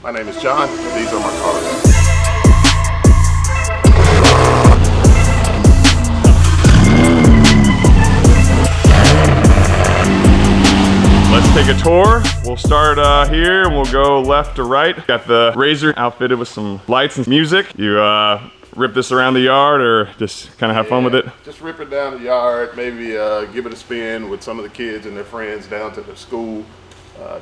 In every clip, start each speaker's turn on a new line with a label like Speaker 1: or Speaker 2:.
Speaker 1: My name is John. These are my cars.
Speaker 2: Let's take a tour. We'll start here and we'll go left to right. Got the RZR outfitted with some lights and music. You rip this around the yard or just kind of have fun with it?
Speaker 1: Just rip it down the yard, maybe give it a spin with some of the kids and their friends down to the school.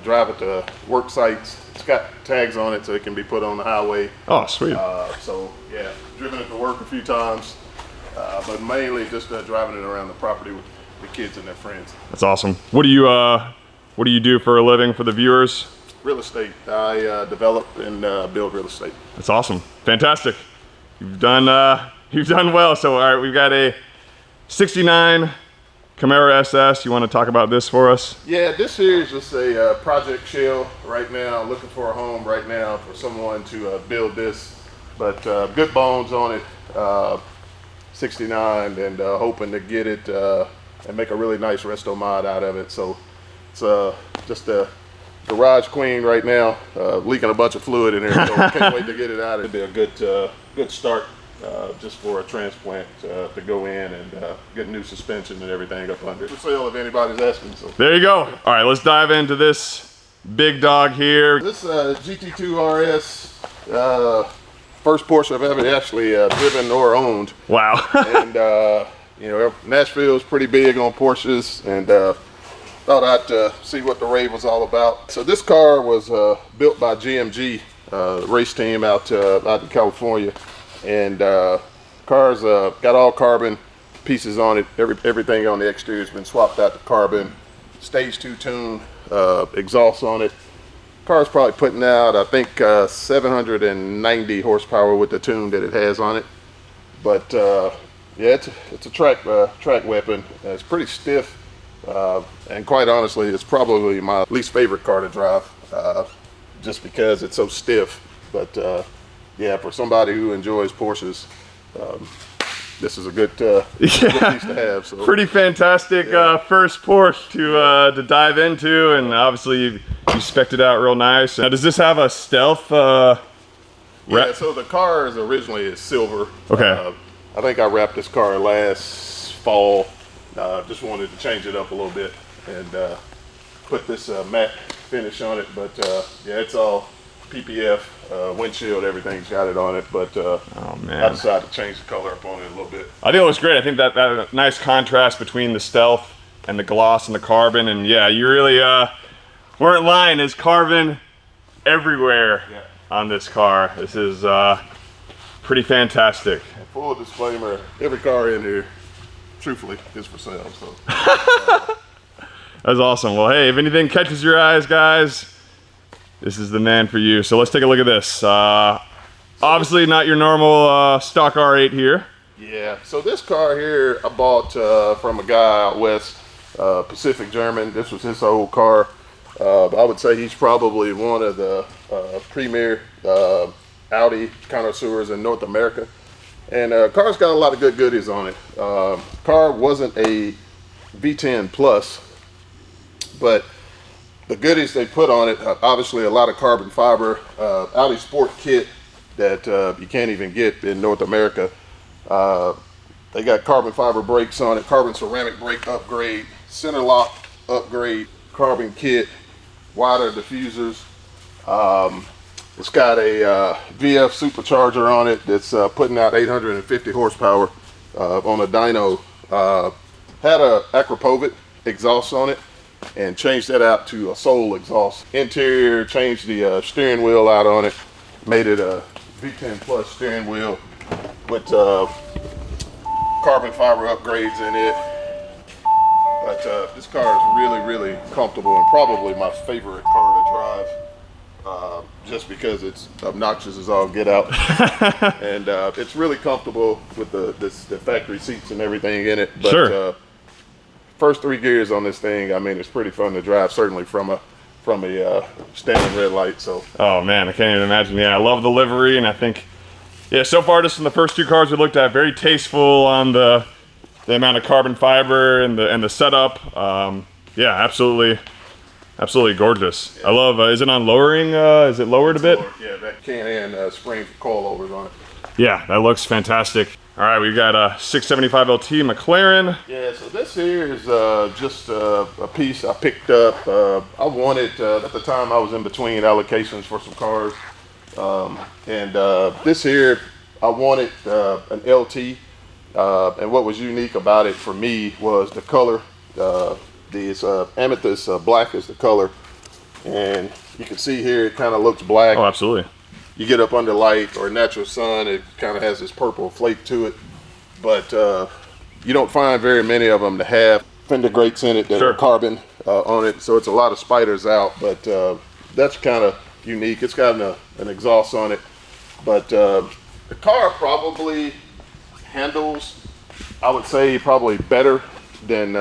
Speaker 1: Drive it to work sites. It's got tags on it so it can be put on the highway.
Speaker 2: Oh, sweet.
Speaker 1: So yeah, driven it to work a few times, but mainly just driving it around the property with the kids and their friends.
Speaker 2: That's awesome. What do you do for a living for the viewers?
Speaker 1: Real estate. I develop and build real estate.
Speaker 2: That's awesome. Fantastic. You've done well. So all right, we've got a 69 Camaro SS. You want to talk about this for us?
Speaker 1: Yeah, this here is just a project shell right now. Looking for a home right now for someone to build this, but good bones on it. 69, and hoping to get it and make a really nice Restomod out of it. So it's just a garage queen right now, leaking a bunch of fluid in here. So can't wait to get it out. It'd be a good start. Just for a transplant to go in and get new suspension and everything up under it. For sale if anybody's asking. So.
Speaker 2: There you go. All right, let's dive into this big dog here.
Speaker 1: This GT2 RS, first Porsche I've ever actually driven or owned.
Speaker 2: Wow.
Speaker 1: And you know, Nashville's pretty big on Porsches, and thought I'd see what the rave was all about. So this car was built by GMG, race team out in California. And car's got all carbon pieces on it. Everything on the exterior has been swapped out to carbon. Stage 2 tune, exhaust on it. Car's probably putting out, I think, 790 horsepower with the tune that it has on it. But yeah, it's a track weapon. It's pretty stiff, and quite honestly, it's probably my least favorite car to drive, just because it's so stiff. But yeah, for somebody who enjoys Porsches, this is a good piece to have. So.
Speaker 2: Pretty fantastic first Porsche to dive into, and obviously you spec'd it out real nice. Now, does this have a stealth?
Speaker 1: Yeah, so the car is originally silver.
Speaker 2: Okay.
Speaker 1: I think I wrapped this car last fall. Just wanted to change it up a little bit and put this matte finish on it. But yeah, it's all PPF, windshield, everything's got it on it, but
Speaker 2: oh, man.
Speaker 1: I decided to change the color up on it a little bit.
Speaker 2: I think it looks great. I think that nice contrast between the stealth and the gloss and the carbon, and yeah, you really weren't lying. There's carbon everywhere on this car. This is pretty fantastic.
Speaker 1: And full disclaimer, every car in here, truthfully, is for sale. So.
Speaker 2: That's awesome. Well, hey, if anything catches your eyes, guys, this is the man for you. So let's take a look at this. Obviously not your normal stock R8 here.
Speaker 1: Yeah, so this car here I bought from a guy out west, Pacific German. This was his old car. I would say he's probably one of the premier Audi connoisseurs in North America. And car's got a lot of good goodies on it. Car wasn't a V10 Plus, but the goodies they put on it, obviously a lot of carbon fiber, Audi Sport kit that you can't even get in North America. They got carbon fiber brakes on it, carbon ceramic brake upgrade, center lock upgrade, carbon kit, wider diffusers. It's got a VF supercharger on it that's putting out 850 horsepower on a dyno. Had a Aquapovit exhaust on it, and changed that out to a Soul exhaust. Interior, changed the steering wheel out on it, made it a V10 Plus steering wheel with carbon fiber upgrades in it. But this car is really, really comfortable and probably my favorite car to drive, just because it's obnoxious as all get out. And it's really comfortable with the factory seats and everything in it. But,
Speaker 2: sure.
Speaker 1: First 3 gears on this thing, I mean, it's pretty fun to drive, certainly from a standing red light. So. Oh
Speaker 2: man, I can't even imagine. Yeah, I love the livery, and I think, yeah, so far just in the first 2 cars we looked at, very tasteful on the amount of carbon fiber and the setup. Yeah, absolutely Absolutely gorgeous. Yeah. I love, is it on lowering? Is it lowered a bit?
Speaker 1: Yeah, that can-in spring coilovers on it.
Speaker 2: Yeah, that looks fantastic. All right, we've got a 675 LT McLaren.
Speaker 1: Yeah, so this here is just a piece I picked up. I wanted, at the time I was in between allocations for some cars. This here, I wanted an LT. And what was unique about it for me was the color. This amethyst black is the color. And you can see here, it kind of looks black.
Speaker 2: Oh, absolutely.
Speaker 1: You get up under light or natural sun, it kind of has this purple flake to it. But you don't find very many of them to have fender grates in it that are carbon on it. So it's a lot of spiders out, but that's kind of unique. It's got an exhaust on it. But the car probably handles, I would say, probably better than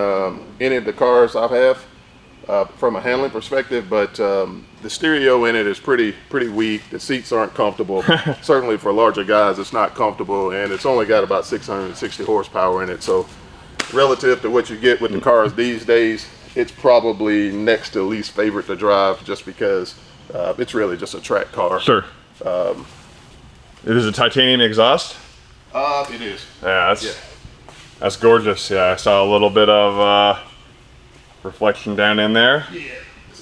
Speaker 1: any of the cars I have from a handling perspective, but the stereo in it is pretty weak. The seats aren't comfortable. Certainly for larger guys, it's not comfortable, and it's only got about 660 horsepower in it. So relative to what you get with the cars these days, it's probably next to least favorite to drive, just because it's really just a track car.
Speaker 2: Sure. It is a titanium exhaust?
Speaker 1: It is.
Speaker 2: Yeah, that's gorgeous. Yeah, I saw a little bit of reflection down in there.
Speaker 1: Yeah,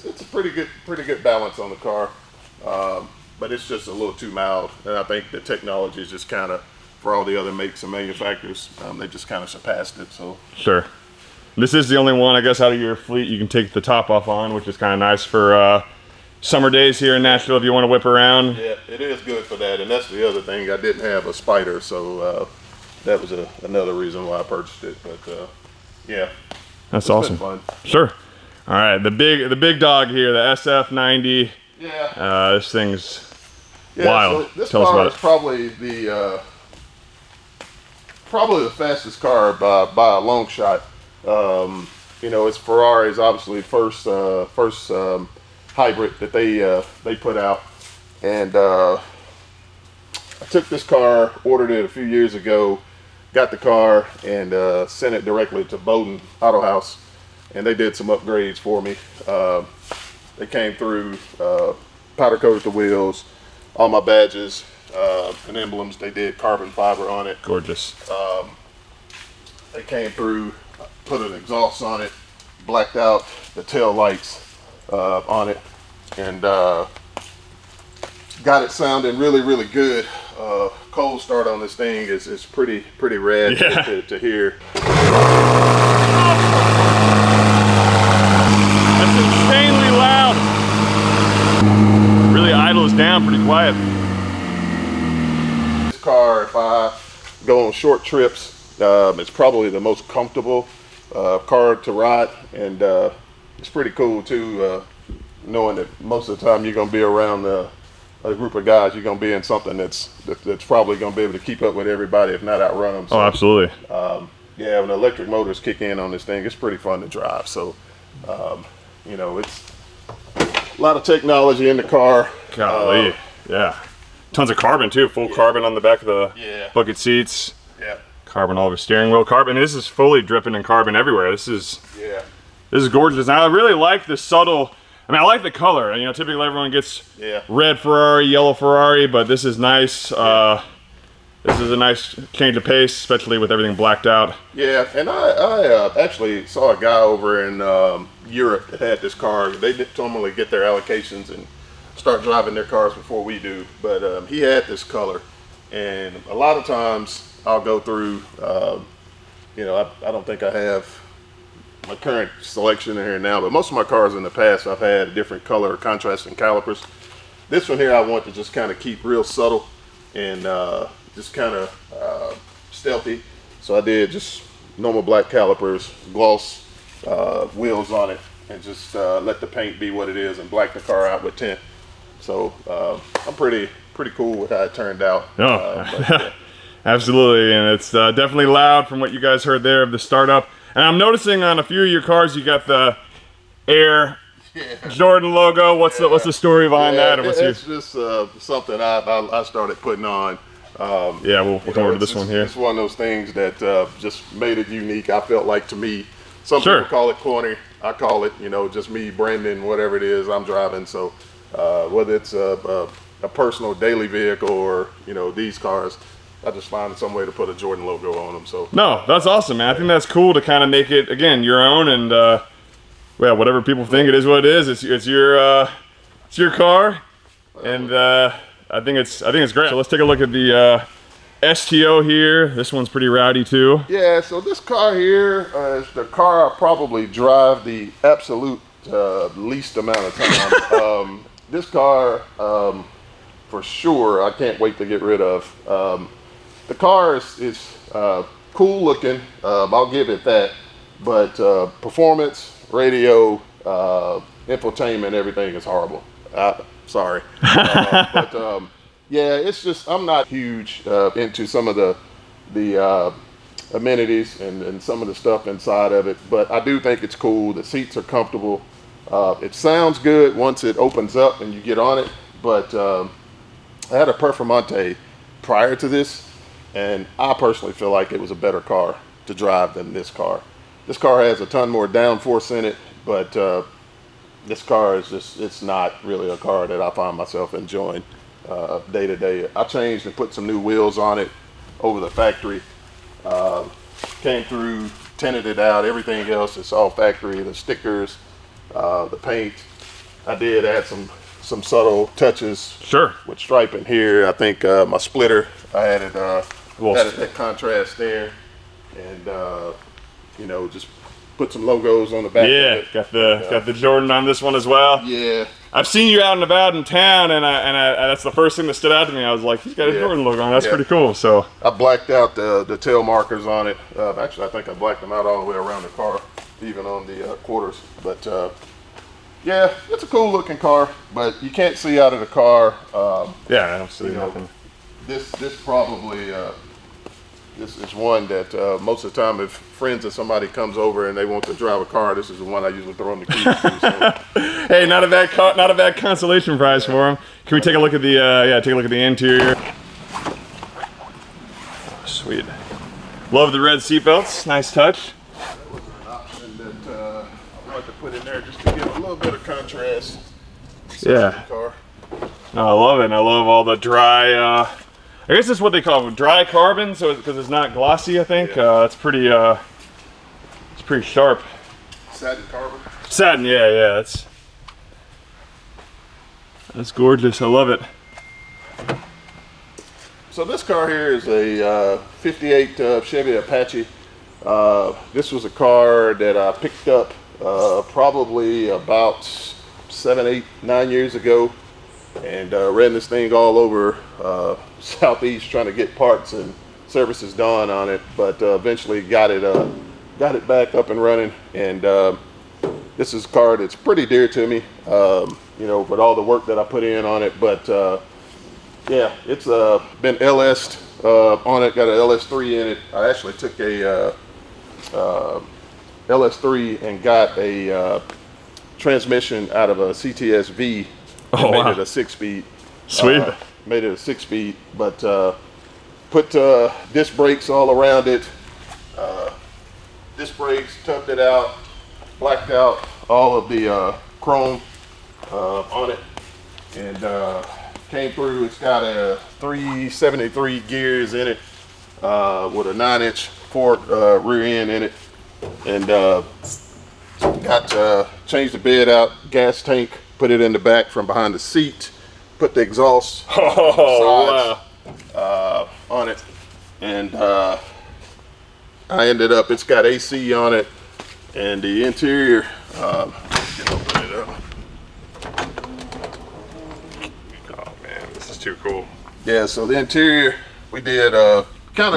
Speaker 1: it's a pretty good balance on the car, but it's just a little too mild. And I think the technology is just kind of, for all the other makes and manufacturers, they just kind of surpassed it. So
Speaker 2: sure. This is the only one, I guess, out of your fleet you can take the top off on, which is kind of nice for summer days here in Nashville if you want to whip around.
Speaker 1: Yeah, it is good for that, and that's the other thing. I didn't have a spider, so that was another reason why I purchased it. But yeah,
Speaker 2: that's awesome.
Speaker 1: Fun.
Speaker 2: Sure. All right, the big dog here, the SF90.
Speaker 1: Yeah.
Speaker 2: This thing's wild.
Speaker 1: So this
Speaker 2: Tell us
Speaker 1: car
Speaker 2: about
Speaker 1: is
Speaker 2: it.
Speaker 1: probably the fastest car by a long shot. You know, it's Ferrari's obviously first hybrid that they put out, and I took this car, ordered it a few years ago, got the car, and sent it directly to Bowden Auto House, and they did some upgrades for me. They came through, powder coated the wheels, all my badges and emblems. They did carbon fiber on it.
Speaker 2: Gorgeous.
Speaker 1: They came through, put an exhaust on it, blacked out the tail lights on it, and got it sounding really good. Cold start on this thing is pretty rad to hear.
Speaker 2: That's insanely loud. Really idles down pretty quiet.
Speaker 1: This car, if I go on short trips, it's probably the most comfortable car to ride, and it's pretty cool too, knowing that most of the time you're going to be around a group of guys. You're going to be in something that's probably going to be able to keep up with everybody, if not outrun them. So,
Speaker 2: oh, absolutely.
Speaker 1: Yeah, when the electric motors kick in on this thing, it's pretty fun to drive. So, you know, it's a lot of technology in the car.
Speaker 2: Golly, yeah. Tons of carbon too, full carbon on the back of the bucket seats.
Speaker 1: Yeah.
Speaker 2: Carbon all over steering wheel, carbon. This is fully dripping in carbon everywhere. This is gorgeous. And I really like the subtle, I mean, I like the color. You know, typically everyone gets red Ferrari, yellow Ferrari, but this is nice. This is a nice change of pace, especially with everything blacked out.
Speaker 1: Yeah, and I actually saw a guy over in Europe that had this car. They normally get their allocations and start driving their cars before we do, but he had this color, and a lot of times I'll go through, you know, I don't think I have my current selection in here now, but most of my cars in the past I've had different color contrasting calipers. This one here I want to just kind of keep real subtle and just kind of stealthy, so I did just normal black calipers, gloss wheels on it, and just let the paint be what it is and black the car out with tint. So I'm pretty cool with how it turned out.
Speaker 2: Absolutely, and it's definitely loud from what you guys heard there of the startup. And I'm noticing on a few of your cars you got the Air Jordan logo. What's the story behind that? Or
Speaker 1: it's just something I started putting on.
Speaker 2: Yeah, we'll come over to this one here.
Speaker 1: It's one of those things that just made it unique. I felt like, to me, some people call it corny. I call it, you know, just me branding whatever it is I'm driving. So whether it's a personal daily vehicle or, you know, these cars, I just find some way to put a Jordan logo on them. So
Speaker 2: no, that's awesome, man. I think that's cool to kind of make it, again, your own, and well, whatever people think, it is what it is. It's your car, and I think it's great. So let's take a look at the STO here. This one's pretty rowdy too.
Speaker 1: yeah, so this car here is the car I probably drive the absolute least amount of time. This car, for sure, I can't wait to get rid of. The car is cool looking, I'll give it that, but performance, radio, infotainment, everything is horrible. Sorry. But yeah, it's just, I'm not huge into some of the amenities and some of the stuff inside of it, but I do think it's cool. The seats are comfortable. It sounds good once it opens up and you get on it, but I had a Performante prior to this, and I personally feel like it was a better car to drive than this car. This car has a ton more downforce in it, but this car is just, it's not really a car that I find myself enjoying day to day. I changed and put some new wheels on it over the factory. Came through, tinted it out, everything else is all factory, the stickers, the paint. I did add some subtle touches.
Speaker 2: Sure.
Speaker 1: With striping here. I think my splitter, I added that contrast there, and you know, just put some logos on the back.
Speaker 2: Yeah,
Speaker 1: of it.
Speaker 2: got the Jordan on this one as well.
Speaker 1: Yeah.
Speaker 2: I've seen you out and about in town, and that's the first thing that stood out to me. I was like, he's got a Jordan logo on. That's pretty cool. So
Speaker 1: I blacked out the tail markers on it. Actually, I think I blacked them out all the way around the car, even on the quarters. But yeah, it's a cool looking car, but you can't see out of the car.
Speaker 2: yeah, I don't see nothing.
Speaker 1: This probably this is one that most of the time, if friends or somebody comes over and they want to drive a car, this is the one I usually throw them the keys to. So.
Speaker 2: Hey, not a bad consolation prize for him. Can we take a look at the take a look at the interior? Oh, sweet. Love the red seatbelts. Nice touch.
Speaker 1: That was an option that I wanted to put in there just to give a little bit of contrast.
Speaker 2: Yeah.
Speaker 1: Car.
Speaker 2: No, I love it. I love all the dry. I guess that's what they call it, dry carbon. So because it's not glossy, I think it's pretty. It's pretty sharp.
Speaker 1: Satin carbon.
Speaker 2: Satin, yeah. That's gorgeous. I love it.
Speaker 1: So this car here is a 58 Chevy Apache. This was a car that I picked up probably about 7, 8, 9 years ago, and ran this thing all over Southeast trying to get parts and services done on it, but eventually got it back up and running. And this is a car that's pretty dear to me, you know, with all the work that I put in on it. But yeah, it's been LS'd on it, got an LS3 in it. I actually took a LS3 and got a transmission out of a CTS-V.
Speaker 2: Oh,
Speaker 1: made
Speaker 2: wow.
Speaker 1: it a 6-speed.
Speaker 2: Sweet.
Speaker 1: Made it a 6-speed, but put disc brakes all around it. Disc brakes, tubbed it out, blacked out all of the chrome on it, and came through. It's got a 373 gears in it with a 9-inch Ford rear end in it, and got changed the bed out, gas tank, put it in the back from behind the seat, put the exhaust on it, and I ended up, it's got AC on it, and the interior, open it up.
Speaker 2: Oh man, this is too cool.
Speaker 1: Yeah, so the interior, we did all kind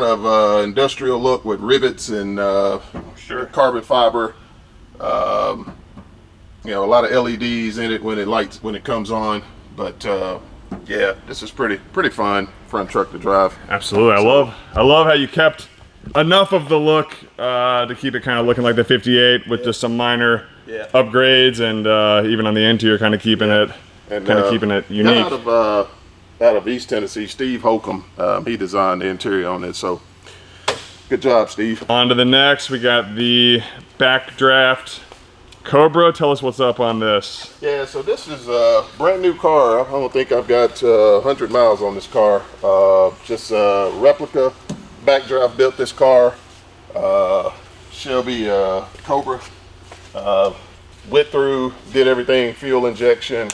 Speaker 1: of industrial look with rivets and carbon fiber. You know, a lot of LEDs in it when it comes on. But yeah, this is pretty fun front truck to drive.
Speaker 2: Absolutely, I love how you kept enough of the look to keep it kind of looking like the 58 with just some minor upgrades, and even on the interior, kind of keeping it unique.
Speaker 1: Out of East Tennessee, Steve Holcomb, he designed the interior on it. So Good job, Steve.
Speaker 2: On to the next, we got the Backdraft Cobra. Tell us what's up on this.
Speaker 1: Yeah, so this is a brand new car. I don't think I've got 100 miles on this car. Just a replica. Backdraft built this car. Shelby Cobra. Went through, did everything, fuel injection,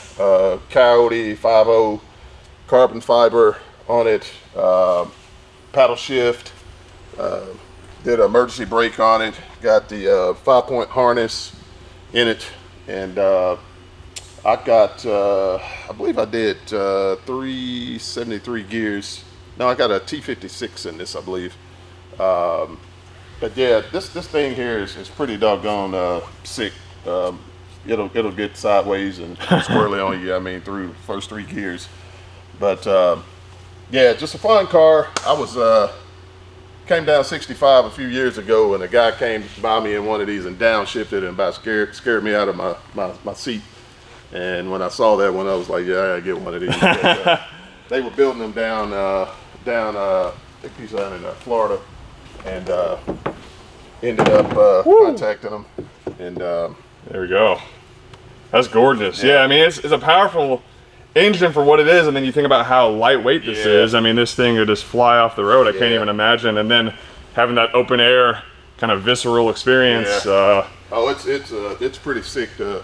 Speaker 1: Coyote 5.0, carbon fiber on it, paddle shift, did an emergency brake on it, got the 5-point harness in it, and I got, I believe I did 373 gears. No, I got a T56 in this, I believe. But yeah, this thing here is pretty doggone sick. It'll get sideways and squarely on you. I mean, through first 3 gears. But yeah, just a fun car. I was came down 65 a few years ago, and a guy came by me in one of these and downshifted and about scared me out of my seat. And when I saw that one, I was like, yeah, I gotta get one of these. But, they were building them down I think he's down in Florida, and ended up contacting them, and
Speaker 2: there we go. That's gorgeous. Yeah, I mean, it's a powerful engine for what it is, and then you think about how lightweight this is. I mean, this thing would just fly off the road. I can't even imagine. And then having that open air kind of visceral experience.
Speaker 1: Oh, it's pretty sick to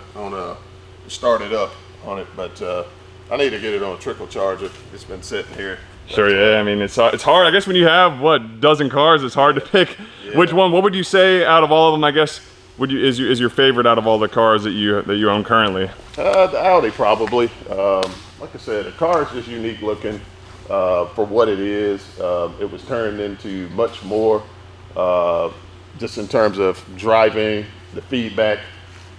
Speaker 1: start it up on it, but I need to get it on a trickle charger. It's been sitting here.
Speaker 2: Sure, yeah. I mean, it's hard. I guess when you have what, dozen cars, it's hard to pick which one. What would you say out of all of them? I guess is your favorite out of all the cars that you own currently?
Speaker 1: The Audi probably. Like I said, the car is just unique looking for what it is. It was turned into much more, just in terms of driving, the feedback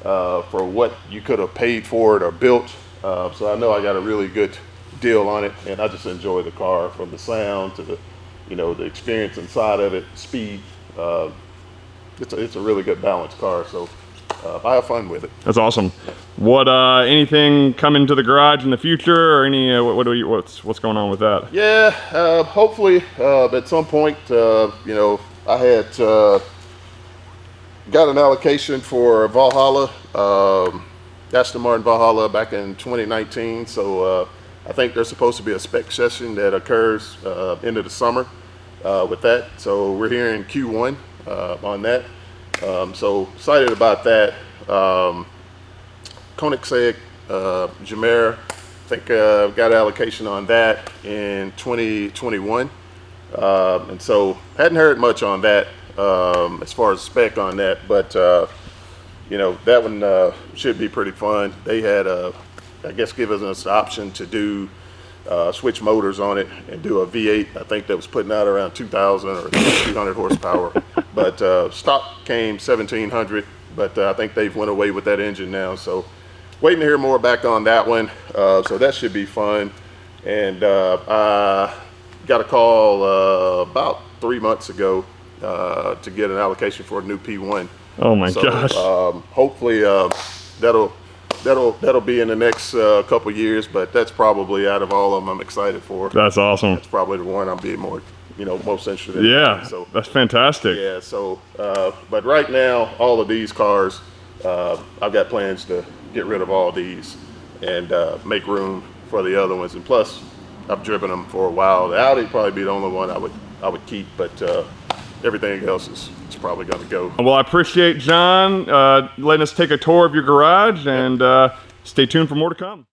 Speaker 1: for what you could have paid for it or built. So I know I got a really good deal on it, and I just enjoy the car, from the sound to the, the experience inside of it, speed. It's a really good balanced car, so I have fun with it.
Speaker 2: That's awesome. What anything coming to the garage in the future, or any what's going on with that?
Speaker 1: Yeah, hopefully at some point, I had got an allocation for Valhalla, Aston Martin Valhalla, back in 2019. So I think there's supposed to be a spec session that occurs end of the summer with that. So we're here in Q1 on that. So excited about that. Koenigsegg Gemera, I think got allocation on that in 2021. And so hadn't heard much on that as far as spec on that, but that one should be pretty fun. They had I guess given us the option to do switch motors on it and do a V8. I think that was putting out around 2,000 or 200 horsepower, but stock came 1,700, but I think they've went away with that engine now. So waiting to hear more back on that one. So that should be fun. And I got a call about 3 months ago to get an allocation for a new P1.
Speaker 2: Oh my gosh.
Speaker 1: Hopefully that'll be in the next couple years, but that's probably, out of all of them, I'm excited for.
Speaker 2: That's awesome.
Speaker 1: That's probably the one I'm being more, most interested in.
Speaker 2: Yeah,
Speaker 1: so
Speaker 2: that's fantastic.
Speaker 1: Yeah, so but right now, all of these cars, I've got plans to get rid of all these and make room for the other ones. And plus, I've driven them for a while. The Audi probably be the only one I would keep, but everything else is probably going to go.
Speaker 2: Well, I appreciate John letting us take a tour of your garage, and stay tuned for more to come.